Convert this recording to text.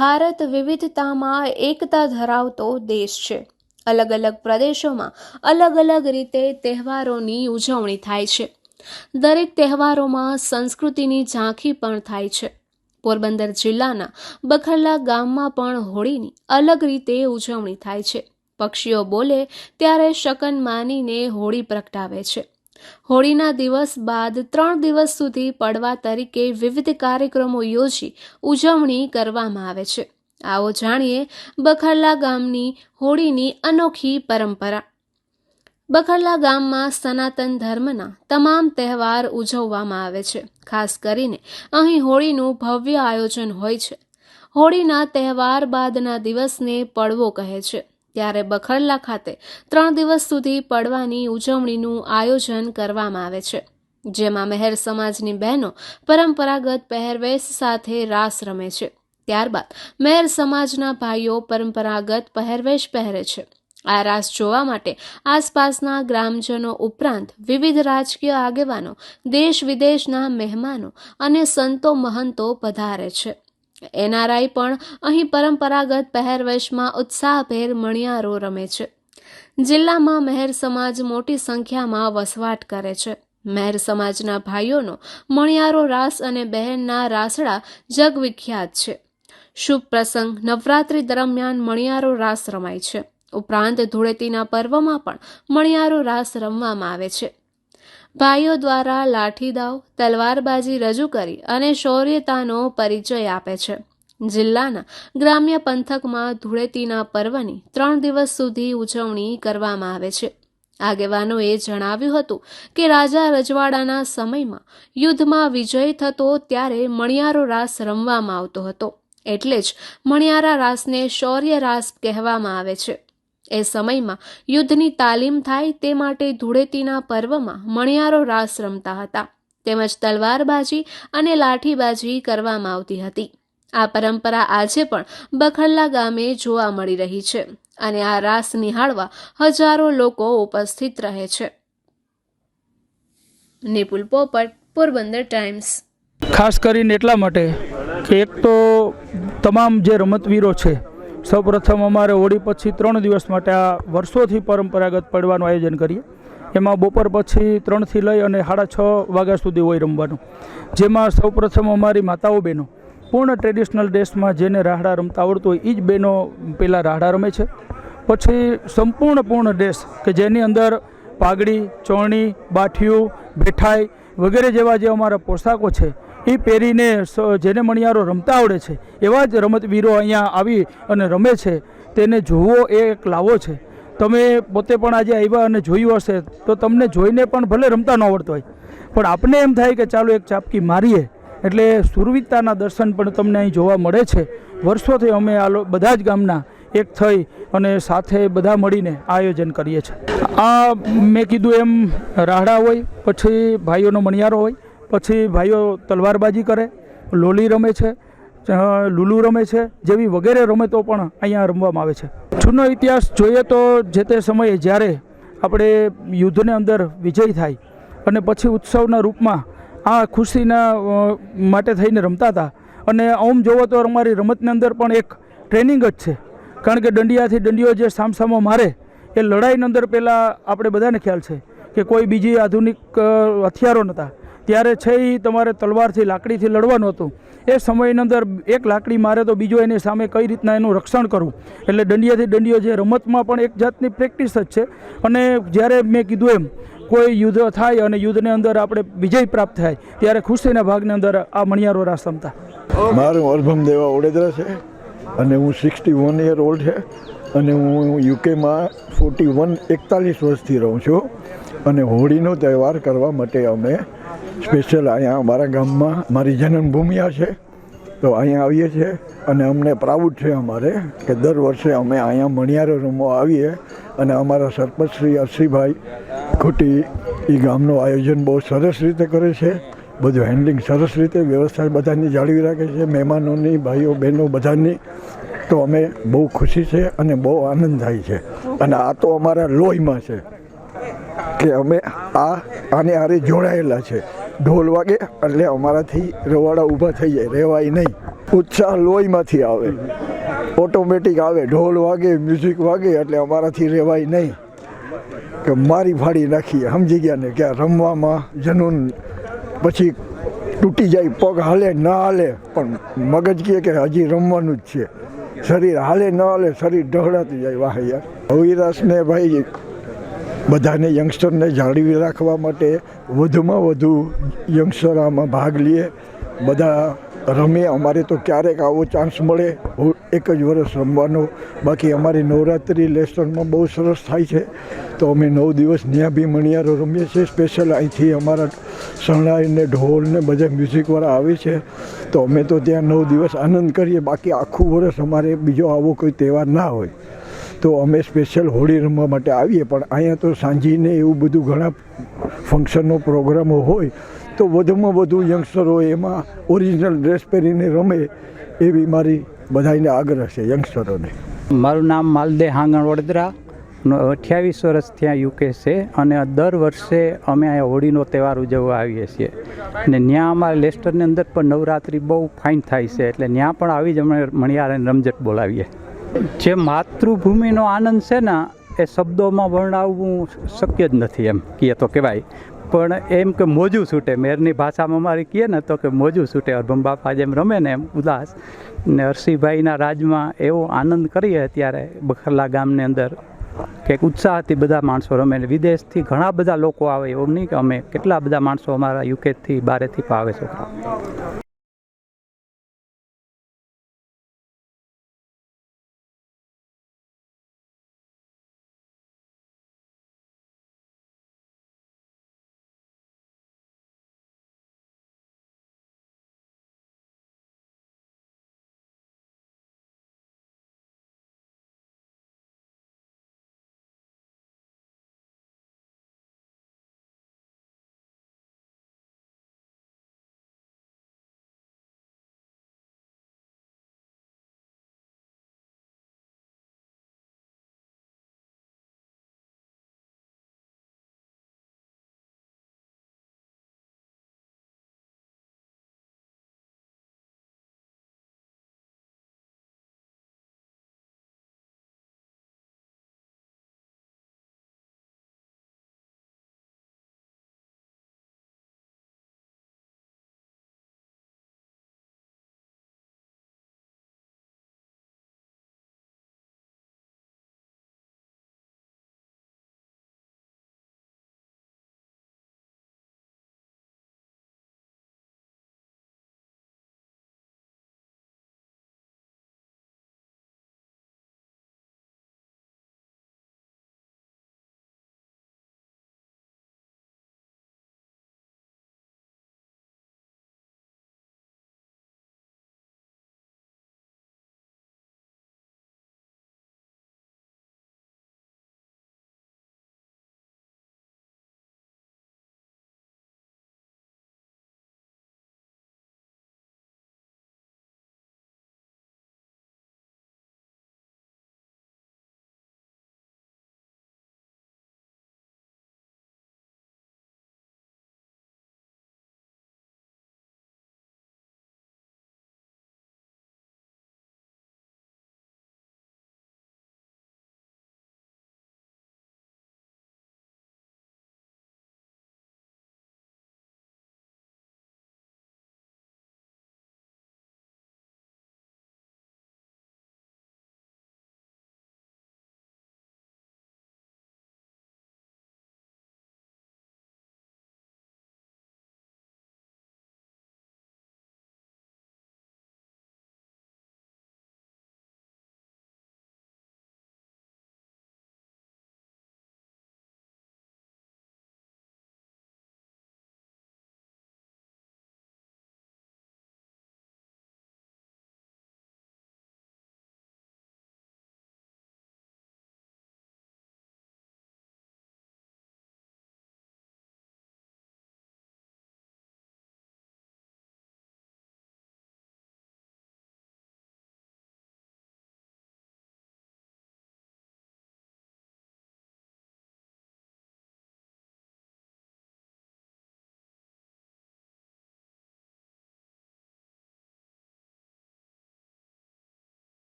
ભારત વિવિધતામાં એકતા ધરાવતો દેશ છે. અલગ અલગ પ્રદેશોમાં અલગ અલગ રીતે તહેવારોની ઉજવણી થાય છે. દરેક તહેવારોમાં સંસ્કૃતિની ઝાંખી પણ થાય છે. પોરબંદર જિલ્લાના બખરલા ગામમાં પણ હોળીની અલગ રીતે ઉજવણી થાય છે. પક્ષીઓ બોલે ત્યારે શકન માનીને હોળી પ્રગટાવે છે. હોળીના દિવસ બાદ 3 દિવસ સુધી પડવા તરીકે વિવિધ કાર્યક્રમો યોજી ઉજવણી કરવામાં આવે છે. આવો જાણીએ બખરલા ગામની હોળીની અનોખી પરંપરા. બખરલા ગામમાં સનાતન ધર્મના તમામ તહેવાર ઉજવવામાં આવે છે. ખાસ કરીને અહીં હોળીનું ભવ્ય આયોજન હોય છે. હોળીના તહેવાર બાદના દિવસને પડવો કહે છે. ત્યારે બખરલા ખાતે 3 દિવસ સુધી પડવાની ઉજવણીનું આયોજન કરવામાં આવે છે, જેમાં મહેર સમાજની બહેનો પરંપરાગત પહેરવેશ સાથે રાસ રમે છે. ત્યારબાદ મહેર સમાજના ભાઈઓ પરંપરાગત પહેરવેશ પહેરે છે. આ રાસ જોવા માટે આસપાસના ગ્રામજનો ઉપરાંત વિવિધ રાજકીય આગેવાનો, દેશ વિદેશના મહેમાનો અને સંતો મહંતો પધારે છે. NRI પણ અહીં પરંપરાગત પહેરવેશમાં ઉત્સાહભેર મણિયારો રમે છે. જિલ્લામાં મહેર સમાજ મોટી સંખ્યામાં વસવાટ કરે છે. મહેર સમાજના ભાઈઓનો મણિયારો રાસ અને બહેનના રાસડા જગવિખ્યાત છે. શુભ પ્રસંગ નવરાત્રી દરમિયાન મણિયારો રાસ રમાય છે. ઉપરાંત ધૂળેટીના પર્વમાં પણ મણિયારો રાસ રમવામાં આવે છે. ભાઈઓ દ્વારા લાઠીદાવ, તલવારબાજી રજૂ કરી અને શૌર્યતાનો પરિચય આપે છે. જિલ્લાના ગ્રામ્ય પંથકમાં ધૂળેટીના પર્વની 3 દિવસ સુધી ઉજવણી કરવામાં આવે છે. આગેવાનોએ જણાવ્યું હતું કે રાજા રજવાડાના સમયમાં યુદ્ધમાં વિજય થતો ત્યારે મણિયારો રાસ રમવામાં આવતો હતો. એટલે જ મણિયારા રાસને શૌર્ય રાસ કહેવામાં આવે છે. એ સમયમાં યુદ્ધની તાલીમ થાય તે માટે ધૂળેટીના પર્વમાં મણિયારો રાસ રમતા હતા. તેમજ તલવારબાજી અને લાઠીબાજી કરવામાં આવતી હતી. આ પરંપરા આજે પણ બખરલા ગામે જોવા મળી રહી છે અને આ રાસ નિહાળવા હજારો લોકો ઉપસ્થિત રહે છે. નિપુલ પોપટ, પોરબંદર ટાઈમ્સ. ખાસ કરીને એટલા માટે કે એક તો તમામ જે રમતવીરો છે, સૌપ્રથમ અમારે હોળી પછી 3 દિવસ માટે આ વર્ષોથી પરંપરાગત પડવાનું આયોજન કરીએ. એમાં બપોર પછી 3થી લઈ અને 6:30 વાગ્યા સુધી હોય રમવાનું. જેમાં સૌપ્રથમ અમારી માતાઓ બહેનો પૂર્ણ ટ્રેડિશનલ ડ્રેસમાં જેને રાહડા રમતા આવડતું હોય એ જ બહેનો પહેલાં રાહડા રમે છે. પછી પૂર્ણ ડ્રેસ કે જેની અંદર પાઘડી, ચોરણી, બાઠિયું, બેઠાઈ વગેરે જેવા જે અમારા પોશાકો છે એ પહેરીને જેને મણિયારો રમતા આવડે છે એવા જ રમતવીરો અહીંયા આવી અને રમે છે. તેને જોવો એ એક લાવો છે. તમે પોતે પણ આજે આવ્યા અને જોયું હશે તો તમને જોઈને પણ ભલે રમતા ન આવડતો હોય, પણ આપણે એમ થાય કે ચાલો એક ચાપકી મારીએ. એટલે સુરવીરતાના દર્શન પણ તમને અહીં જોવા મળે છે. વર્ષોથી અમે બધા જ ગામના એક થઈ અને સાથે બધા મળીને આયોજન કરીએ છીએ. આ મેં કીધું એમ રાહડા હોય, પછી ભાઈઓનો મણિયારો હોય, પછી ભાઈઓ તલવારબાજી કરે, લોલી રમે છે, લુલુ રમે છે, જેવી વગેરે રમતો પણ અહીંયા રમવામાં આવે છે. જૂનો ઇતિહાસ જોઈએ તો જે તે સમયે જ્યારે આપણે યુદ્ધની અંદર વિજય થાય અને પછી ઉત્સવના રૂપમાં આ ખુશીના માટે થઈને રમતા હતા. અને આમ જોવો તો અમારી રમતની અંદર પણ એક ટ્રેનિંગ જ છે. કારણ કે દંડિયાથી દંડીઓ જે સામસામો મારે એ લડાઈની અંદર પહેલાં આપણે બધાને ખ્યાલ છે કે કોઈ બીજી આધુનિક હથિયારો નહોતા. ત્યારે છે એ તમારે તલવારથી, લાકડીથી લડવાનું હતું. એ સમયની અંદર એક લાકડી મારે તો બીજો એની સામે કઈ રીતના એનું રક્ષણ કરવું. એટલે દંડિયાથી દંડીઓ જે રમતમાં પણ એક જાતની પ્રેક્ટિસ જ છે. અને જ્યારે મેં કીધું એમ કોઈ યુદ્ધ થાય અને યુદ્ધની અંદર આપણે વિજય પ્રાપ્ત થાય ત્યારે ખુશીના ભાગની અંદર આ મણિયારો રાસ રમતા. મારું અરભમ દેવા ઓડેદરા છે અને હું 61 યર ઓલ્ડ છે અને હું યુકેમાં 41 વર્ષથી રહું છું. અને હોળીનો તહેવાર કરવા માટે અમે સ્પેશિયલ અહીંયા અમારા ગામમાં મારી જન્મભૂમિ છે તો અહીંયા આવીએ છીએ. અને અમને પ્રાઉડ છે અમારે કે દર વર્ષે અમે અહીંયા મણિયારો રમવા આવીએ. અને અમારા સરપંચ શ્રી અરસીભાઈ ખોટી એ ગામનું આયોજન બહુ સરસ રીતે કરે છે. બધું હેન્ડલિંગ સરસ રીતે વ્યવસ્થા બધાની જાળવી રાખે છે, મહેમાનોની, ભાઈઓ બહેનો બધાની. તો અમે બહુ ખુશી છે અને બહુ આનંદ થાય છે. અને આ તો અમારા લોહીમાં છે કે અમે આને હારે જોડાયેલા છે. ઢોલ વાગે એટલે અમારાથી રવાડા ઊભા થઈ જાય, રહેવાય નહીં. ઉત્સાહ લોહીમાંથી આવે, ઓટોમેટિક આવે. ઢોલ વાગે, મ્યુઝિક વાગે એટલે અમારાથી રહેવાય નહીં કે મારી ફાડી નાખીએ. સમજી ગયા ને કે આ રમવામાં જનૂન પછી તૂટી જાય, પગ હાલે ના હાલે પણ મગજ કહે કે હજી રમવાનું જ છે. શરીર હાલે ન હાલે, શરીર ઢહળાતું જાય. વાહ યાર, અવિરાશને ભાઈ બધાને યંગસ્ટરને જાળવી રાખવા માટે વધુમાં વધુ યંગસ્ટર આમાં ભાગ લે, બધા રમે. અમારે તો ક્યારેક આવો ચાન્સ મળે એક જ વર્ષ રમવાનો. બાકી અમારી નવરાત્રિ લેસનમાં બહુ સરસ થાય છે, તો અમે 9 દિવસ ત્યાં બી મણિયારો રમીએ છીએ. સ્પેશિયલ અહીંથી અમારા શરણાઈને ઢોલ ને બધા મ્યુઝિકવાળા આવે છે, તો અમે તો ત્યાં 9 દિવસ આનંદ કરીએ. બાકી આખું વર્ષ અમારે બીજો આવો કોઈ તહેવાર ના હોય તો અમે સ્પેશિયલ હોળી રમવા માટે આવીએ. પણ અહીંયા તો સાંજીને એવું બધું ઘણા ફંક્શનનો પ્રોગ્રામો હોય તો વધુમાં વધુ યંગસ્ટરો એમાં ઓરિજિનલ ડ્રેસ પહેરીને રમે એવી મારી બધાને આગ્રહ છે યંગસ્ટરોને. મારું નામ માલદે હાંગણ વડોદરા, 28 વર્ષ ત્યાં યુકે છે અને દર વર્ષે અમે અહીંયા હોળીનો તહેવાર ઉજવવા આવીએ છીએ. અને ત્યાં અમારા લેસ્ટરની અંદર પણ નવરાત્રિ બહુ ફાઇન થાય છે, એટલે ત્યાં પણ આવી જ અમે મણિયાર અને રમઝટ બોલાવીએ. જે માતૃભૂમિનો આનંદ છે ને એ શબ્દોમાં વર્ણવવું શક્ય જ નથી, એમ કહીએ તો કહેવાય. પણ એમ કે મોજું છૂટે, મેરની ભાષામાં અમારી કહીએ ને તો કે મોજું છૂટે. અરભમ બાપા જેમ રમે ને એમ ઉદાસ ને હરસિંહભાઈના રાજમાં એવો આનંદ કરીએ ત્યારે બખરલા ગામની અંદર કે ઉત્સાહથી બધા માણસો રમે. વિદેશથી ઘણા બધા લોકો આવે, એવું નહીં કે અમે કેટલા બધા માણસો અમારા યુકેથી બારેથી પણ આવે છોકરા.